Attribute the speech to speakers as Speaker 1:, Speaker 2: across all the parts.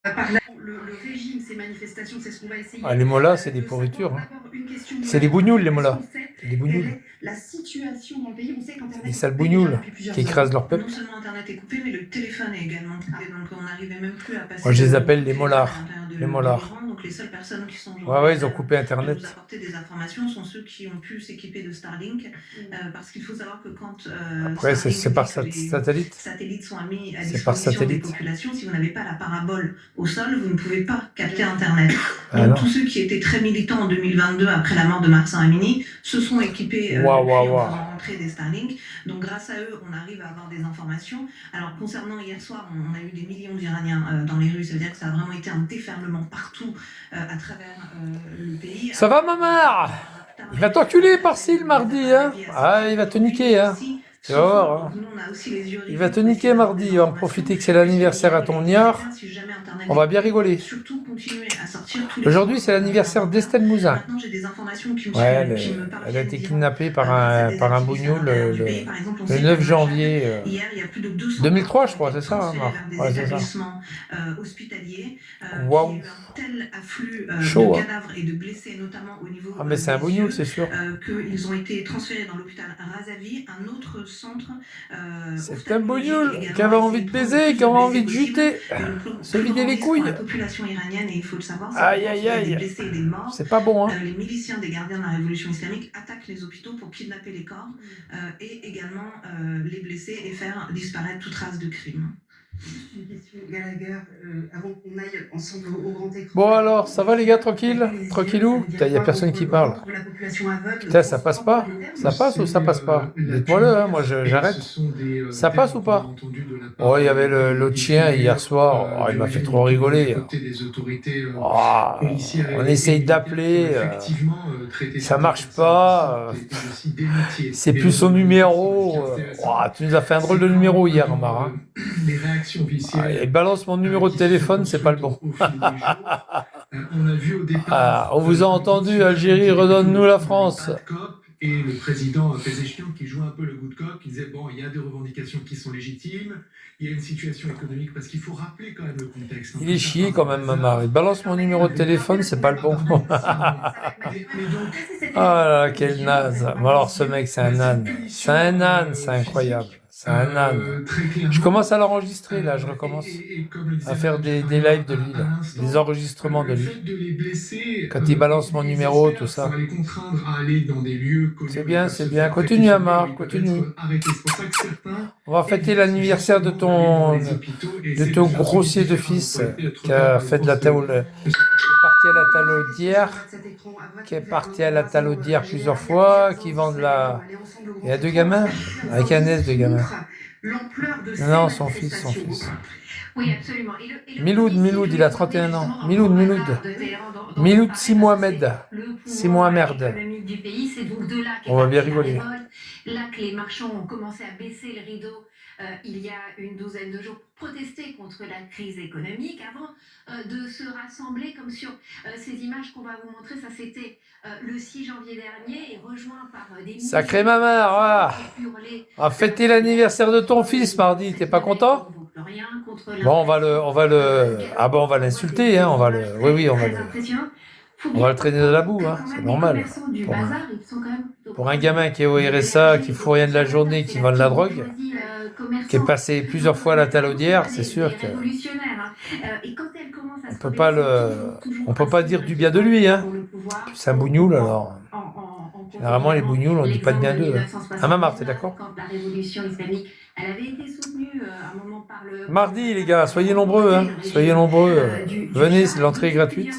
Speaker 1: Le régime, ces manifestations, c'est ce qu'on va essayer
Speaker 2: Ah, les mollahs, c'est des
Speaker 1: de savoir.
Speaker 2: pourritures. Hein.
Speaker 1: D'abord, une question
Speaker 2: C'est des
Speaker 1: d'image.
Speaker 2: bougnoules, les
Speaker 1: Qu'est-ce
Speaker 2: mollahs.
Speaker 1: qu'on sait?
Speaker 2: C'est des
Speaker 1: Quelle
Speaker 2: bougnoules.
Speaker 1: est la situation dans le pays? On sait
Speaker 2: C'est
Speaker 1: qu'Internet
Speaker 2: des
Speaker 1: est
Speaker 2: sales
Speaker 1: coupé déjà
Speaker 2: bougnoules
Speaker 1: depuis
Speaker 2: qui
Speaker 1: plusieurs heures.
Speaker 2: écrasent leur
Speaker 3: Non
Speaker 2: peuple.
Speaker 3: seulement Internet est coupé, mais le téléphone est également coupé. Donc on n'arrivait même plus à passer
Speaker 2: Moi, je les
Speaker 3: de
Speaker 2: appelle
Speaker 3: coups de
Speaker 2: les
Speaker 3: téléphone à
Speaker 2: mollards.
Speaker 3: l'intérieur
Speaker 2: Les
Speaker 3: de
Speaker 2: mollards.
Speaker 3: l'Iran. Donc les seules personnes qui sont
Speaker 2: Ouais,
Speaker 3: aujourd'hui
Speaker 2: ouais, ils ont
Speaker 3: à
Speaker 2: coupé
Speaker 3: même de
Speaker 2: Internet.
Speaker 3: nous apporter des informations sont ceux qui ont pu s'équiper de Starlink. Parce qu'il faut savoir que quand
Speaker 2: Après, c'est
Speaker 3: Starlink
Speaker 2: par
Speaker 3: dit que les
Speaker 2: satellite.
Speaker 3: satellites sont mis à
Speaker 2: C'est par
Speaker 3: disposition des
Speaker 2: satellite.
Speaker 3: populations, si vous n'avez pas la parabole au sol, vous ne pouvez pas capter Internet.
Speaker 2: Ah
Speaker 3: Donc
Speaker 2: non.
Speaker 3: tous ceux qui étaient très militants en 2022 après la mort de Mahsa Amini se sont équipés
Speaker 2: Waouh,
Speaker 3: depuis
Speaker 2: waouh,
Speaker 3: en
Speaker 2: waouh.
Speaker 3: faisant rentrer des Starlink. Donc grâce à eux, on arrive à avoir des informations. Alors concernant hier soir, on a eu des millions d'Iraniens dans les rues. Ça veut dire que ça a vraiment été un déferlement partout à travers le pays.
Speaker 2: Ça va, maman? Il va t'enculer par-ci le mardi, hein? Ah, il va te niquer, hein? Tu vas voir, hein? Il va te niquer mardi. Il va en profiter que c'est l'anniversaire à ton niard. On va bien rigoler. Aujourd'hui, c'est l'anniversaire d'Estelle Mouzin. Ouais, elle a été kidnappée par un bougnoul le 9 janvier 2003, je crois, c'est ça, hein, Marc? Ouais, c'est ça. Waouh. Chaud, hein. Ah, mais c'est un bougnoul, c'est sûr.
Speaker 3: Qu'ils ont été transférés dans l'hôpital Razavi, un autre centre.
Speaker 2: C'est un bougnoul qui avait envie de baiser, qui avait envie de juter, se vider les couilles.
Speaker 3: La population iranienne, et il faut le savoir,
Speaker 2: aïe, aïe, aïe. C'est pas bon, hein.
Speaker 3: Les miliciens des gardiens de la révolution islamique attaquent les hôpitaux pour kidnapper les corps et également les blessés et faire disparaître toute trace de crime.
Speaker 1: Une question, Gallagher, avant qu'on aille ensemble au grand écran.
Speaker 2: Bon alors, ça va les gars, tranquille? Tranquillou? Putain, y a personne qui parle. Putain, ça passe pas? Ça passe ou ça passe pas? Dites-moi-le, hein, moi j'arrête. Ça passe ou pas? Oh, il y avait l'autre chien hier soir, oh, il m'a fait trop rigoler. Oh, on essaye d'appeler, ça marche pas. C'est plus son numéro. Oh, tu nous as fait un drôle de numéro hier, Omar. Hein. Et balance mon numéro de téléphone, c'est pas le bon. On vous a entendu, Algérie, redonne-nous la France.
Speaker 4: Et le président Pezeshkian qui joue un peu le good cop, qui disait bon, il y a des revendications qui sont légitimes, il y a une situation économique, parce qu'il faut rappeler quand même le contexte.
Speaker 2: Il est chié quand même, Mamar. Il balance mon numéro de téléphone, c'est pas le bon. Ah là, quel naze. Bon, alors ce mec, c'est un âne. C'est un âne, c'est incroyable. C'est un âne. Je commence à l'enregistrer, là, je recommence à faire des lives de lui, là. Des enregistrements de lui. Quand il balance mon numéro, tout ça. C'est bien, c'est bien. Continue, Amar, continue. On va fêter l'anniversaire de ton grossier de fils qui a fait de la talaudière, qui est parti à la talaudière plusieurs fois, qui vend de la... Il y a deux gamins, avec un S de gamins. Non, son fils.
Speaker 3: Oui, absolument.
Speaker 2: Miloud, il a 31 ans. Miloud Si Mohamed. On va bien rigoler.
Speaker 3: Là que les marchands ont commencé à baisser le rideau il y a une douzaine de jours pour protester contre la crise économique avant de se rassembler comme sur ces images qu'on va vous montrer. Ça, c'était le 6 janvier dernier et rejoint par des...
Speaker 2: Sacré maman, voilà. On va fêter l'anniversaire de ton fils mardi, t'es pas content? Bon, on va l'insulter, hein, oui, on va le traîner de la boue, hein, c'est normal. Pour un gamin qui est au RSA, qui fout rien de la journée, qui vend de la drogue, qui est passé plusieurs fois à la talaudière, c'est sûr que on peut pas dire du bien de lui, hein. C'est un bougnoul, alors. Généralement, les bougnouls, on dit pas de bien d'eux. Ah, Mamar, t'es d'accord? Mardi, les gars, soyez nombreux, hein. Soyez nombreux. Venez, c'est l'entrée gratuite.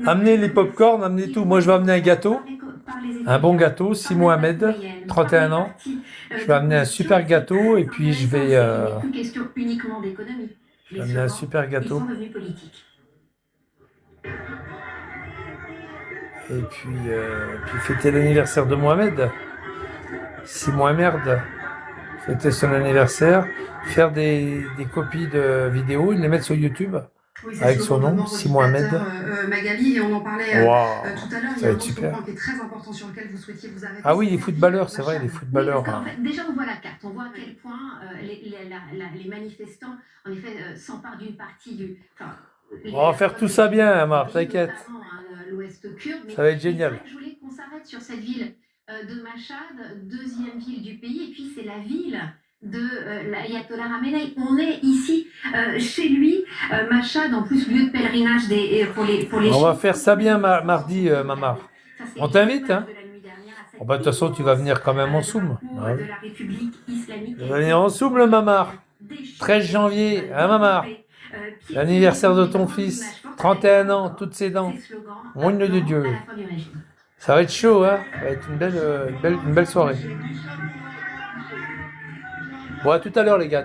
Speaker 2: Amenez les pop-corn, amenez tout. Moi, je vais amener un gâteau. Un bon gâteau, Si Mohamed, 31 ans. Je vais amener un super gâteau et puis je vais amener un super gâteau. Et puis fêter l'anniversaire de Mohamed. Si Mohamed fêter son anniversaire, faire des copies de vidéos et les mettre sur YouTube.
Speaker 1: Oui, c'est
Speaker 2: avec
Speaker 1: ce
Speaker 2: son nom,
Speaker 1: commandement
Speaker 2: Si Mohamed.
Speaker 1: redoutateur, Magali, et on en parlait
Speaker 2: Waouh,
Speaker 1: tout à l'heure. Il y
Speaker 2: ça
Speaker 1: a
Speaker 2: va
Speaker 1: un
Speaker 2: être
Speaker 1: autre
Speaker 2: super.
Speaker 1: point qui est très important sur lequel vous souhaitiez vous arrêter.
Speaker 2: Ah oui,
Speaker 1: c'est
Speaker 2: les
Speaker 1: la
Speaker 2: footballeurs,
Speaker 1: ville
Speaker 2: c'est vrai, les
Speaker 1: Machhad.
Speaker 3: Oui,
Speaker 2: footballeurs.
Speaker 3: parce qu'en
Speaker 2: Hein.
Speaker 3: fait, déjà, on voit la carte, on voit à quel point les manifestants, en effet, s'emparent d'une partie du. Enfin,
Speaker 2: On va faire tout ça bien, Amar,
Speaker 3: pays,
Speaker 2: t'inquiète.
Speaker 3: notamment l'ouest kurde. Mais
Speaker 2: Ça va être
Speaker 3: c'est
Speaker 2: génial.
Speaker 3: vrai que je voulais qu'on s'arrête sur cette ville de Machhad, deuxième ville du pays, et puis c'est la ville de l'Ayatollah Khamenei. On est ici chez lui, Machhad, en plus lieu de pèlerinage pour les
Speaker 2: On va
Speaker 3: chiites.
Speaker 2: faire ça bien mardi, Mamar.
Speaker 3: Ça, c'est
Speaker 2: On t'invite, hein?
Speaker 3: l'image de la nuit dernière à cette
Speaker 2: Oh, bah, de toute façon, tu vas venir quand même en Zoom.
Speaker 3: drapeau de la République islamique.
Speaker 2: Tu vas venir en Zoom, le Mamar. 13 janvier, hein, Mamar? L'anniversaire de ton fils, 31 ans, toutes ses dents. Moine de Dieu. Ça va être chaud, hein? Ça va être une belle soirée. Bon, à tout à l'heure, les gars.